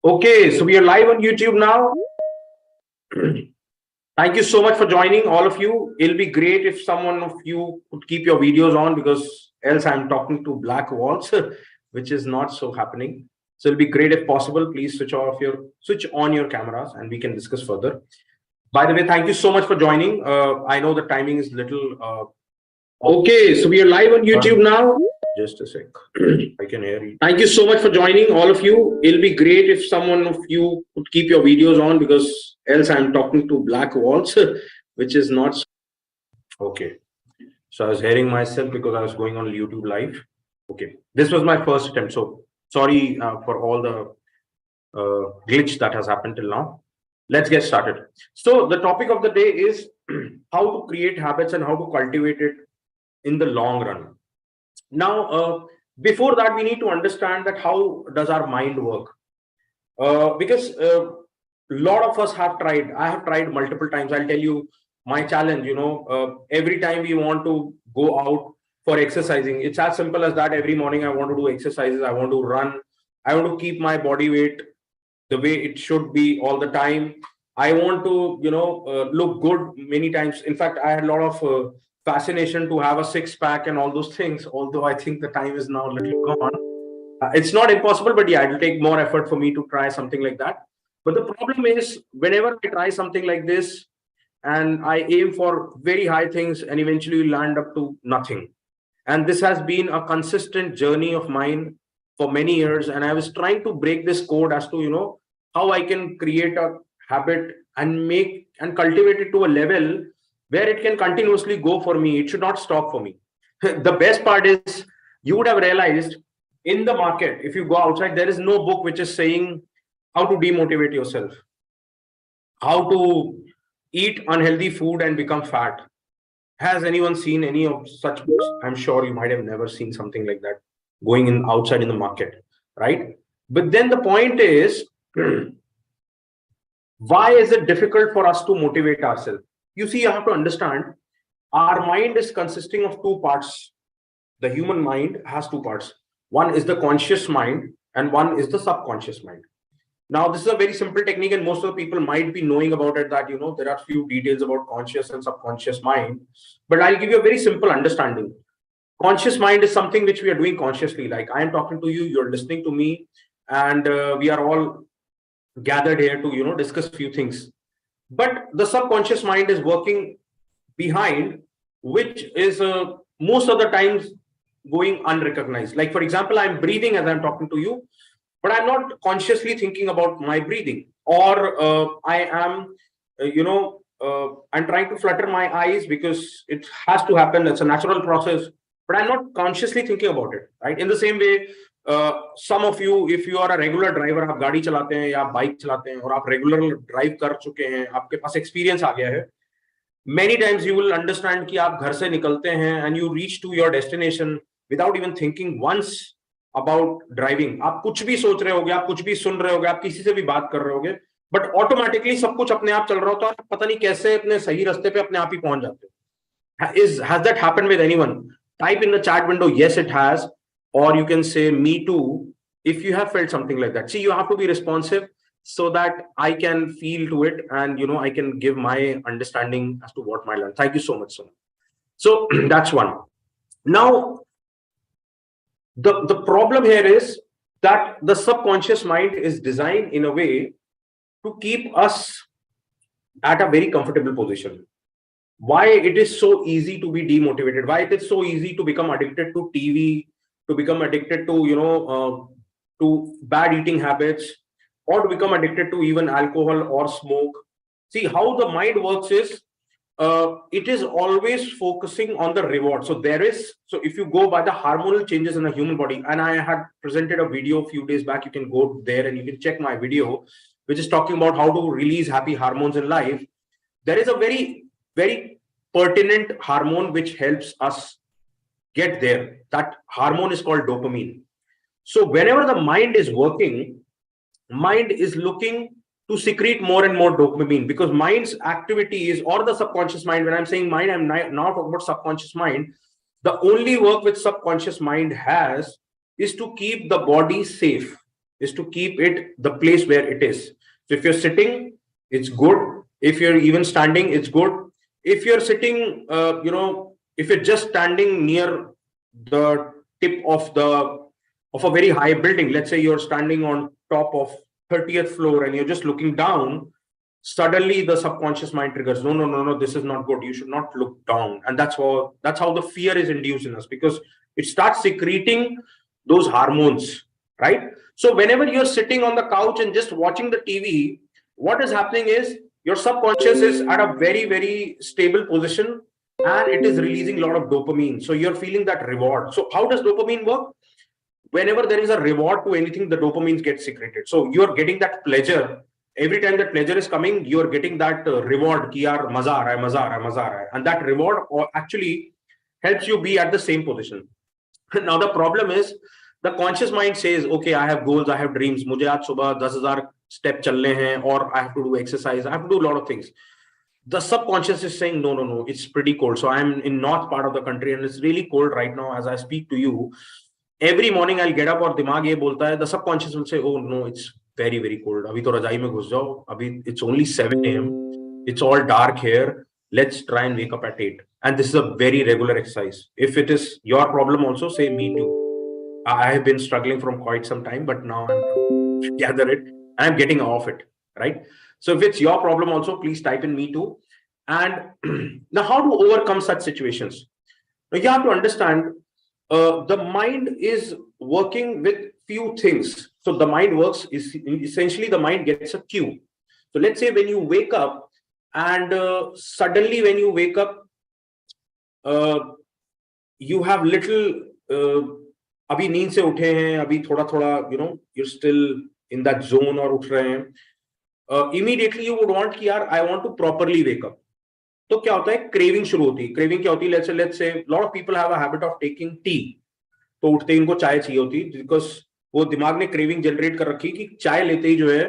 Okay, so we are live on YouTube now. Thank you so much for joining, all of you. It'll be great if someone of you could keep your videos on, because else I'm talking to black walls, which is not so happening. So it'll be great if possible. Please switch on your cameras and we can discuss further. By the way, thank you so much for joining. I know the timing is little. Okay, so we are live on YouTube now. Just a sec. I can hear you. Thank you so much for joining, all of you. It'll be great if someone of you could keep your videos on, because else I'm talking to black walls, which is not. Okay. So I was hearing myself because I was going on YouTube live. Okay. This was my first attempt. So sorry for all the glitch that has happened till now. Let's get started. So the topic of the day is how to create habits and how to cultivate it in the long run. Now, before that, we need to understand that how does our mind work? Because a lot of us have tried. I have tried multiple times. I'll tell you my challenge. Every time we want to go out for exercising, it's as simple as that. Every morning, I want to do exercises. I want to run. I want to keep my body weight the way it should be all the time. I want to, look good many times. In fact, I had a lot of fascination to have a six pack and all those things. Although I think the time is now a little gone. It's not impossible, but yeah, it'll take more effort for me to try something like that. But the problem is, whenever I try something like this, and I aim for very high things, and eventually land up to nothing. And this has been a consistent journey of mine for many years. And I was trying to break this code as to, how I can create a habit and make and cultivate it to a level where it can continuously go for me. It should not stop for me. The best part is, you would have realized in the market, if you go outside, there is no book which is saying how to demotivate yourself, how to eat unhealthy food and become fat. Has anyone seen any of such books? I'm sure you might have never seen something like that going in outside in the market, right? But then the point is, why is it difficult for us to motivate ourselves? You see, you have to understand, our mind is consisting of two parts. The human mind has two parts. One is the conscious mind, and one is the subconscious mind. Now, this is a very simple technique, and most of the people might be knowing about it, that there are few details about conscious and subconscious mind. But I'll give you a very simple understanding. Conscious mind is something which we are doing consciously. Like, I am talking to you, you're listening to me, and we are all gathered here to discuss few things. But the subconscious mind is working behind, which is most of the times going unrecognized. Like, for example, I'm breathing as I'm talking to you, but I'm not consciously thinking about my breathing. Or I am I'm trying to flutter my eyes because it has to happen. It's a natural process, but I'm not consciously thinking about it, right? In the same way, some of you, if you are a regular driver, आप गाड़ी चलाते हैं या bike चलाते हैं और आप regular drive कर चुके हैं, आपके पास एक्सपीरियंस आ गया है, many times you will understand कि आप घर से निकलते हैं and you reach to your destination without even thinking once about driving. आप कुछ भी सोच रहे होगे, आप कुछ भी सुन रहे होगे, आप किसी से भी बात कर रहे होगे, बट ऑटोमेटिकली सब कुछ अपने आप चल रहा होता है, पता नहीं कैसे अपने सही रास्ते पे अपने आप ही पहुंच जाते हो. Has that happened with anyone? Type in the chat window, yes it has, or you can say me too if you have felt something like that. See, you have to be responsive so that I can feel to it, and I can give my understanding as to what I learned. Thank you so much, Sonam. So that's one. Now, the problem here is that the subconscious mind is designed in a way to keep us at a very comfortable position. Why it is so easy to be demotivated, why it is so easy to become addicted to TV, to become addicted to to bad eating habits, or to become addicted to even alcohol or smoke. See, how the mind works is, it is always focusing on the reward. So if you go by the hormonal changes in the human body, and I had presented a video a few days back, you can go there and you can check my video, which is talking about how to release happy hormones in life. There is a very, very pertinent hormone which helps us get there. That hormone is called dopamine. So whenever the mind is working, mind is looking to secrete more and more dopamine, because mind's activity is, or the subconscious mind, when I'm saying mind, I'm now talking about subconscious mind. The only work which subconscious mind has is to keep the body safe. is to keep it the place where it is. So if you're sitting, it's good. If you're even standing, it's good. If you're sitting, if you're just standing near the tip of a very high building, let's say you're standing on top of 30th floor and you're just looking down, suddenly the subconscious mind triggers, no, no, no, no, this is not good, you should not look down. And that's how the fear is induced in us, because it starts secreting those hormones, right? So whenever you're sitting on the couch and just watching the TV, what is happening is your subconscious is at a very, very stable position, and it is releasing a lot of dopamine, so you're feeling that reward. So how does dopamine work? Whenever there is a reward to anything, the dopamine gets secreted, so you're getting that pleasure. Every time that pleasure is coming, you're getting that reward ki yaar maza aa raha hai, maza aa raha hai, maza aa raha hai. And that reward actually helps you be at the same position. Now the problem is, the conscious mind says, okay, I have goals, I have dreams, mujhe aaj subah 10,000 step chalne hain, or I have to do exercise, I have to do a lot of things. The subconscious is saying, no, no, no, it's pretty cold. So I'm in north part of the country and it's really cold right now as I speak to you. Every morning I'll get up और दिमाग ये बोलता है, the subconscious will say, oh no, it's very, very cold, अभी तो रजाई में घुस जाओ, अभी it's only 7 a.m, it's all dark here, let's try and wake up at 8. And this is a very regular exercise. If it is your problem also, say me too. I have been struggling from quite some time, but now I'm gather it, I'm getting off it, right? So if it's your problem also, please type in me too. And now how to overcome such situations? Now you have to understand, the mind is working with few things. So the mind works is essentially, the mind gets a cue. So let's say when you wake up, and suddenly when you wake up, you have little अभी नींद से उठे हैं, अभी थोड़ा थोड़ा you're still in that zone और उठ रहे हैं, immediately you would want कि यार I want to properly wake up. तो क्या होता है, क्रेविंग शुरू होती है. क्रेविंग क्या होती है? let's say lot of people have a habit of taking tea. तो उठते ही इनको चाय चाहिए होती है, बिकॉज वो दिमाग ने क्रेविंग जनरेट कर रखी कि चाय लेते ही जो है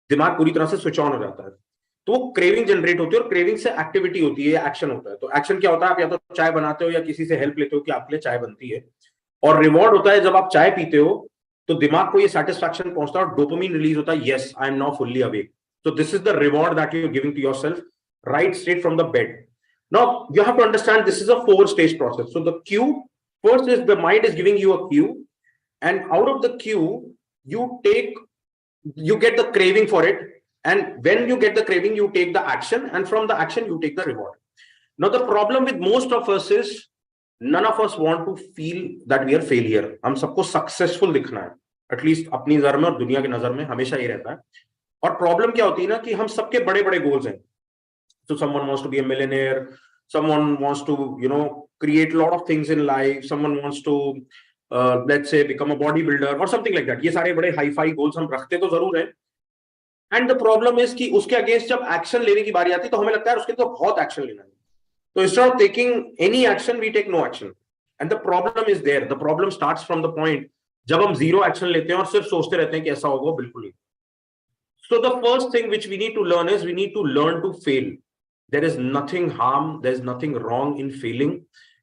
दिमाग पूरी तरह से स्विच ऑन हो जाता है. तो वो क्रेविंग जनरेट होती है, और क्रेविंग से एक्टिविटी होती है, एक्शन होता है. तो एक्शन क्या होता है? आप या तो चाय बनाते हो या किसी से हेल्प लेते हो कि आपके लिए चाय बनती है. और रिवॉर्ड होता है, जब आप चाय पीते हो तो दिमाग को ये सेटिस्फैक्शन पहुंचता है और डोपामिन रिलीज होता है, yes I am now fully awake. So this is the reward that you're giving to yourself right straight from the bed. Now you have to understand, this is a 4-stage process. So the cue, first is the mind is giving you a cue, and out of the cue you get the craving for it, and when you get the craving you take the action, and from the action you take the reward. Now the problem with most of us is, none of us want to feel that we are failure. हम सबको successful दिखना है, at least अपनी नजर में और दुनिया की नजर में हमेशा ये रहता है. और प्रॉब्लम क्या होती है ना, कि हम सबके बड़े बड़े गोल्स हैं. So someone wants to be a millionaire, someone wants to create a lot of things in life, someone wants to let's say become a bodybuilder or something like that. ये सारे बड़े हाई फाई गोल्स हम रखते तो जरूर हैं. And the problem is कि उसके अगेंस्ट जब एक्शन लेने की बारी आती है तो हमें लगता है उसके तो बहुत एक्शन लेना है. So instead of taking any action, we take no action. And the problem is there. The problem starts from the point जब हम zero action लेते हैं और सिर्फ सोचते रहते हैं कि ऐसा होगा, बिल्कुल नहीं. So the first thing which we need to learn is, we need to learn to fail. There is nothing harm, there is nothing wrong in failing.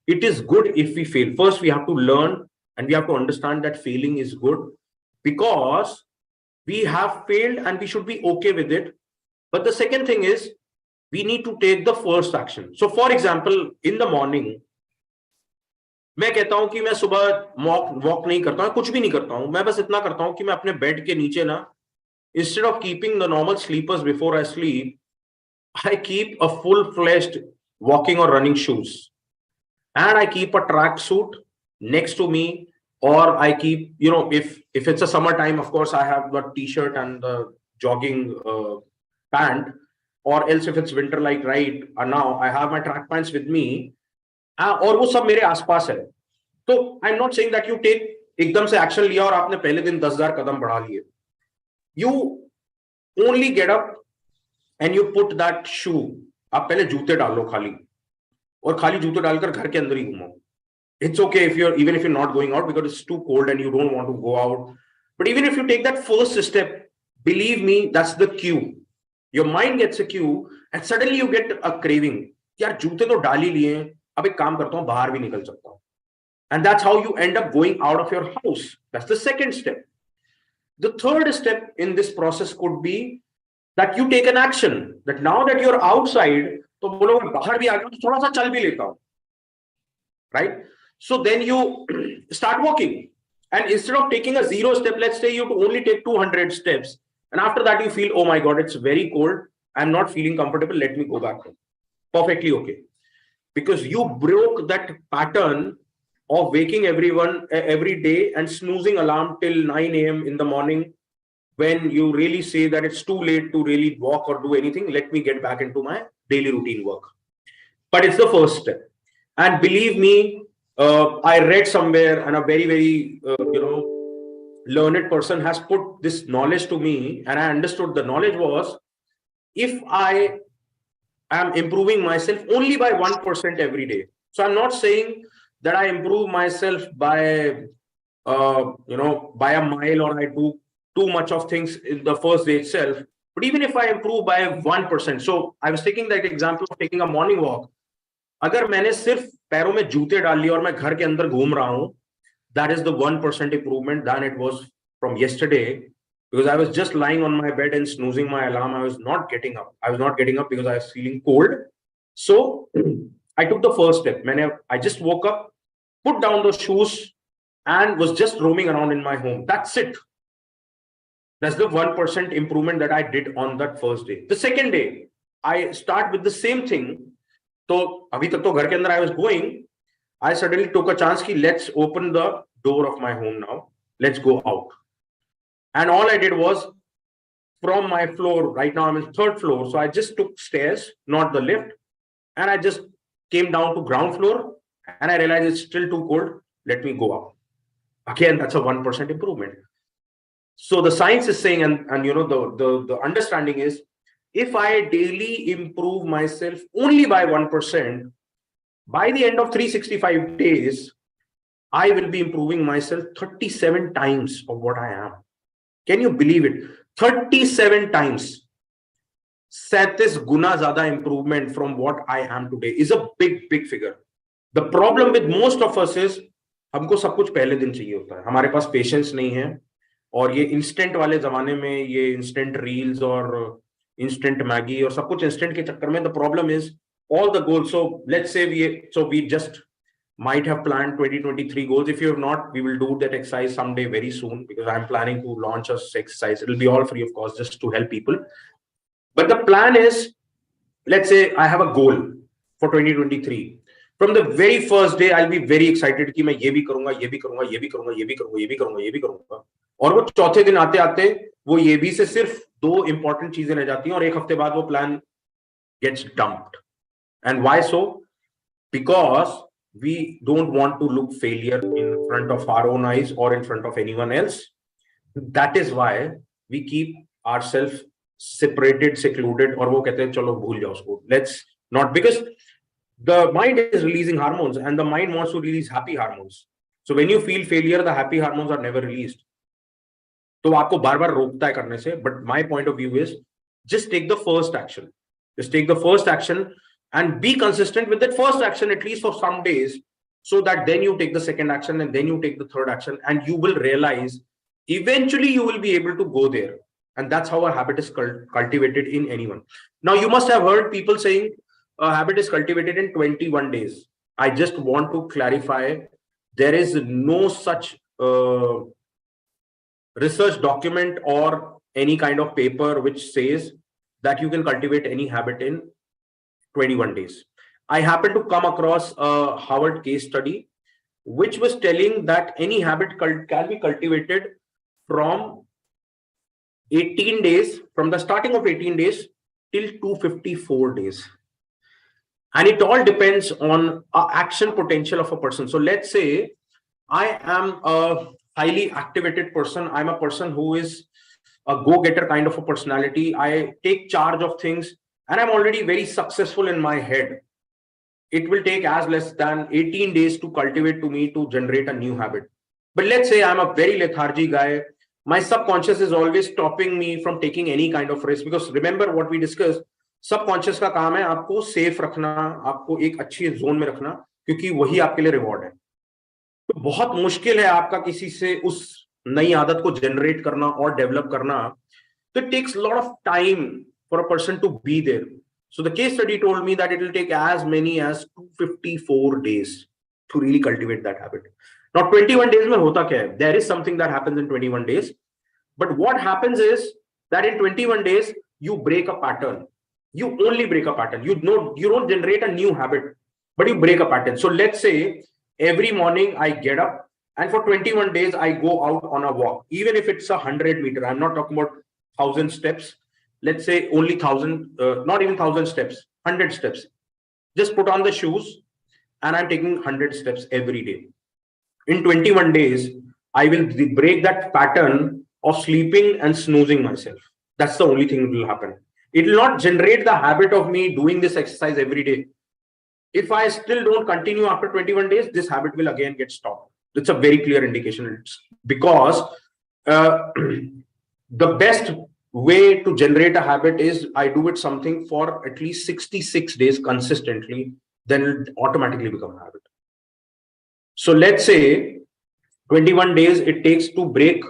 It is good if we fail. First, we have to learn and we have to understand that failing is good, because we have failed and we should be okay with it. But the second thing is, we need to take the first action. So for example, in the morning, मैं कहता हूं कि मैं सुबह walk नहीं करता हूं, कुछ भी नहीं करता हूं. मैं बस इतना करता हूं कि मैं अपने बेड के नीचे ना, instead of keeping the normal sleepers before I sleep, I keep a full-fledged walking or running shoes, and I keep a track suit next to me, or I keep, if it's a summertime, of course I have the t-shirt and the jogging pant, or else if it's winter like right now, I have my track pants with me, और वो सब मेरे आसपास है. तो I'm not saying that you take एकदम से action लिया और आपने पहले दिन 10,000 कदम बढ़ा लिए. You only get up and you put that shoe. आप पहले जूते डाल लो खाली, और खाली जूते डालकर घर के अंदर ही घूमो. It's okay if even if you're not going out because it's too cold and you don't want to go out. But even if you take that first step, believe me, that's the cue. Your mind gets a cue and suddenly you get a craving. यार जूते तो डाल ही लिए, अब एक काम करता हूं, बाहर भी निकल सकता हूं. And that's how you end up going out of your house. That's the second step. The third step in this process could be that you take an action. That now that you're outside, तो बोलो मैं बाहर भी आ गया तो थोड़ा सा चल भी लेता हूँ, right? So then you start walking, and instead of taking a 0 step, let's say you only take 200 steps, and after that you feel, oh my god, it's very cold, I'm not feeling comfortable, let me go back home. Perfectly okay, because you broke that pattern of waking everyone every day and snoozing alarm till 9 a.m. in the morning, when you really say that it's too late to really walk or do anything, let me get back into my daily routine work. But it's the first step. And believe me, I read somewhere, and a very, very, learned person has put this knowledge to me, and I understood the knowledge was, if I am improving myself only by 1% every day. So I'm not saying that I improve myself by, by a mile, or I do too much of things in the first day itself. But even if I improve by 1%, so I was taking that example of taking a morning walk. अगर मैंने सिर्फ पैरों में जूते डाल लिए और मैं घर के अंदर घूम रहा हूं, that is the 1% improvement than it was from yesterday, because I was just lying on my bed and snoozing my alarm. I was not getting up. I was not getting up because I was feeling cold. So I took the first step. I just woke up, put down those shoes, and was just roaming around in my home. That's it. That's the 1% improvement that I did on that first day. The second day, I start with the same thing. तो अभी तक तो घर के अंदर I was going, I suddenly took a chance कि let's open the door of my home now. Let's go out. And all I did was, from my floor, right now I'm in third floor, so I just took stairs, not the lift, and I just came down to ground floor, and I realized it's still too cold. Let me go up. Again, that's a 1% improvement. So the science is saying, and the understanding is, if I daily improve myself only by 1%, by the end of 365 days, I will be improving myself 37 times of what I am. Can you believe it? 37 times. 37 गुना ज़्यादा improvement from what I am today is a big, big figure. The problem with most of us is, हमको सब कुछ पहले दिन चाहिए होता है, हमारे पास पेशेंस नहीं है, और ये इंस्टेंट वाले जमाने में ये इंस्टेंट रील्स और इंस्टेंट मैगी और सब कुछ इंस्टेंट के चक्कर में, the problem is all the goals. So let's say we just might have planned 2023 goals. If you have not, we will do that exercise someday very soon, because I'm planning to launch a exercise. It will be all free of cost, just to help people. But the plan is, let's say I have a goal for 2023. From the very first day, I'll be very excited कि मैं ये भी करूंगा, ये भी करूंगा, ये भी करूंगा, ये भी करूंगा, ये भी करूंगा, ये भी करूंगा, और वो चौथे दिन आते आते वो ये भी से सिर्फ 2 इंपॉर्टेंट चीजें रह जाती हैं, और एक हफ्ते बाद वो plan gets dumped. And why so? Because we don't want to look failure in front of our own eyes or in front of anyone else. That is why we keep ourselves separated, secluded, और वो कहते हैं चलो भूल जाओ उसको. Let's not, because the mind is releasing hormones, and the mind wants to release happy hormones. So when you feel failure, the happy hormones are never released. तो आपको बार बार रोकता है करने से. But my point of view is, just take the first action. Just take the first action and be consistent with that first action, at least for some days, so that then you take the second action, and then you take the third action, and you will realize eventually you will be able to go there. And that's how a habit is cultivated in anyone. Now, you must have heard people saying a habit is cultivated in 21 days. I just want to clarify, there is no such research document or any kind of paper which says that you can cultivate any habit in 21 days. I happened to come across a Harvard case study which was telling that any habit can be cultivated from 18 days, from the starting of 18 days till 254 days. And it all depends on action potential of a person. So let's say I am a highly activated person. I'm a person who is a go-getter kind of a personality. I take charge of things, and I'm already very successful in my head. It will take as less than 18 days to cultivate to me to generate a new habit. But let's say I'm a very lethargy guy. My subconscious is always stopping me from taking any kind of risk, because remember what we discussed, subconscious का काम है आपको safe रखना, आपको एक अच्छी zone में रखना, क्योंकि वही आपके लिए रिवॉर्ड है. तो बहुत मुश्किल है आपका किसी से उस नई आदत को generate करना और develop करना, so it takes a lot of time for a person to be there. So the case study told me that it will take as many as 254 days to really cultivate that habit. Now 21 days में होता क्या है? There is something that happens in 21 days, but what happens is that in 21 days you break a pattern. You only break a pattern. You know, you don't generate a new habit, but you break a pattern. So let's say every morning I get up and for 21 days I go out on a walk, even if it's 100 meter. I'm not talking about 1,000 steps. Let's say only 1,000, not even 1,000 steps, 100 steps. Just put on the shoes and I'm taking 100 steps every day. In 21 days, I will break that pattern of sleeping and snoozing myself. That's the only thing that will happen. It will not generate the habit of me doing this exercise every day. If I still don't continue after 21 days, this habit will again get stopped. It's a very clear indication. It's because the best way to generate a habit is I do it something for at least 66 days consistently, then it automatically become a habit. So let's say 21 days it takes to break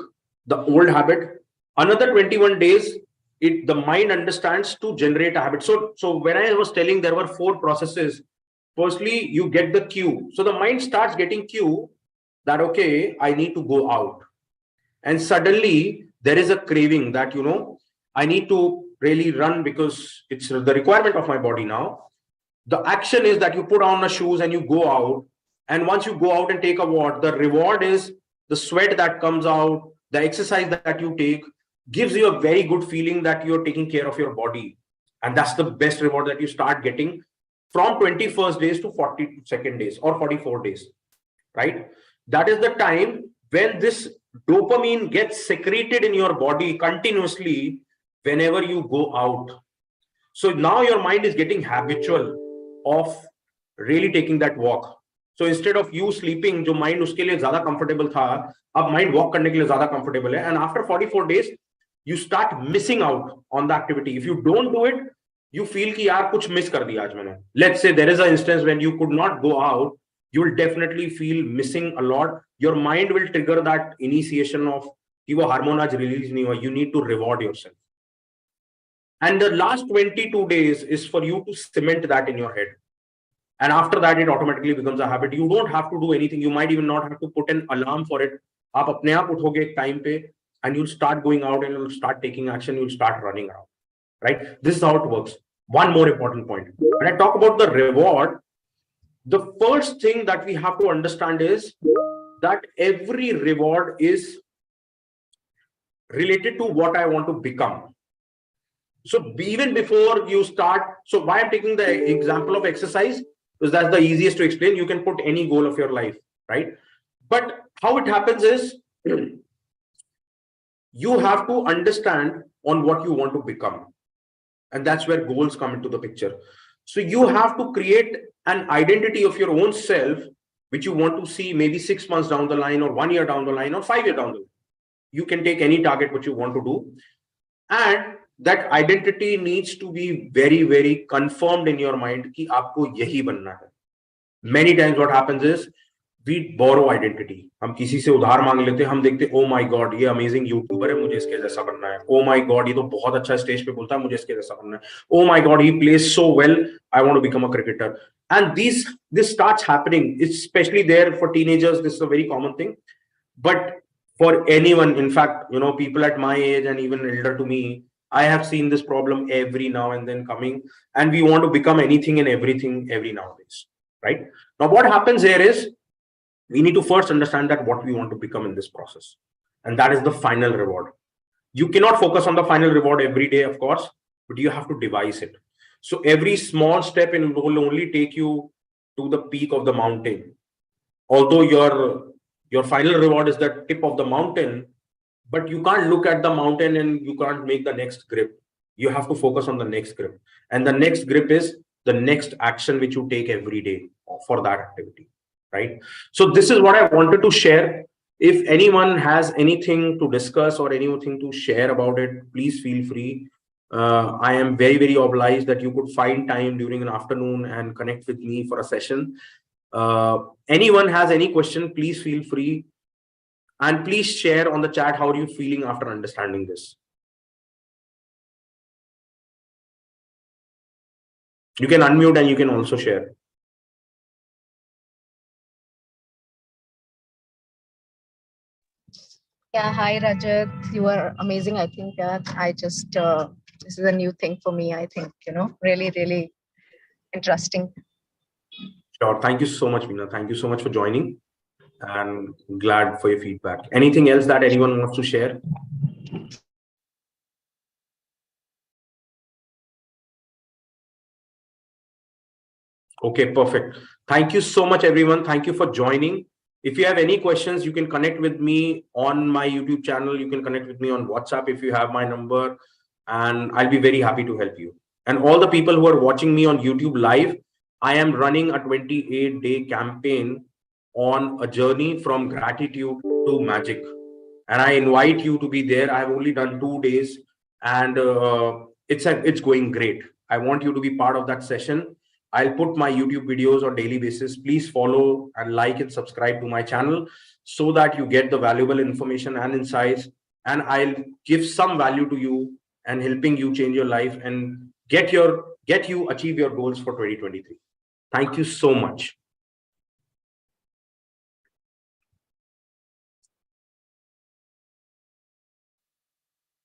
the old habit. Another 21 days, the mind understands to generate a habit. So when I was telling there were 4 processes, firstly, you get the cue. So the mind starts getting cue that, okay, I need to go out. And suddenly there is a craving that, I need to really run because it's the requirement of my body now. The action is that you put on the shoes and you go out. And once you go out and take a walk, the reward is the sweat that comes out, the exercise that you take gives you a very good feeling that you're taking care of your body. And that's the best reward that you start getting from 21st days to 42nd days or 44 days, right? That is the time when this dopamine gets secreted in your body continuously whenever you go out. So now your mind is getting habitual of really taking that walk. So instead of you sleeping, जो mind उसके लिए ज़्यादा comfortable था, अब mind walk करने के लिए ज़्यादा comfortable है. And after 44 days, you start missing out on the activity. If you don't do it, you feel कि यार कुछ miss कर दिया आज मैंने. Let's say there is an instance when you could not go out, you will definitely feel missing a lot. Your mind will trigger that initiation of कि वो hormone आज रिलीज नहीं हुआ. You need to reward yourself. And the last 22 days is for you to cement that in your head. And after that, it automatically becomes a habit. You don't have to do anything. You might even not have to put an alarm for it. आप अपने आप उठोगे एक time पे, and you'll start going out and you'll start taking action. You'll start running around, right? This is how it works. One more important point. When I talk about the reward, the first thing that we have to understand is that every reward is related to what I want to become. So even before you start, so why I'm taking the example of exercise, because that's the easiest to explain. You can put any goal of your life, right? But how it happens is you have to understand on what you want to become. And that's where goals come into the picture. So you have to create an identity of your own self, which you want to see maybe 6 months down the line or 1 year down the line or 5 years down the line. You can take any target what you want to do. And that identity needs to be very, very confirmed in your mind कि आपको यही बनना है. Many times what happens is we borrow identity. हम किसी से उधार मांग लेते हैं, हम देखते oh my god ये amazing YouTuber है, मुझे इसके जैसा बनना है. Oh my god ये तो बहुत अच्छा स्टेज पे बोलता है, मुझे इसके जैसा बनना है. Oh my god he plays so well, I want to become a cricketer. And this starts happening, especially there for teenagers. This is a very common thing. But for anyone, in fact, people at my age and even elder to me, I have seen this problem every now and then coming, and we want to become anything and everything every nowadays, right? Now, what happens here is we need to first understand that what we want to become in this process, and that is the final reward. You cannot focus on the final reward every day, of course, but you have to devise it. So every small step will only take you to the peak of the mountain. Although your final reward is the tip of the mountain, but you can't look at the mountain and you can't make the next grip. You have to focus on the next grip. And the next grip is the next action which you take every day for that activity, right? So this is what I wanted to share. If anyone has anything to discuss or anything to share about it, please feel free. I am very, very obliged that you could find time during an afternoon and connect with me for a session. Anyone has any question, please feel free. And please share on the chat how are you feeling after understanding this. You can unmute and you can also share. Yeah, hi Rajat. You are amazing. I think I just this is a new thing for me. I think really, really interesting. Sure. Thank you so much, Meena. Thank you so much for joining, and glad for your feedback. Anything else that anyone wants to share? Okay, perfect. Thank you so much, everyone. Thank you for joining. If you have any questions, you can connect with me on my YouTube channel. You can connect with me on WhatsApp if you have my number, and I'll be very happy to help you. And all the people who are watching me on YouTube live, I am running a 28-day campaign on a journey from gratitude to magic. And I invite you to be there. I have only done 2 days, and it's going great. I want you to be part of that session. I'll put my YouTube videos on daily basis. Please follow and like and subscribe to my channel so that you get the valuable information and insights. And I'll give some value to you and helping you change your life and get you achieve your goals for 2023. Thank you so much.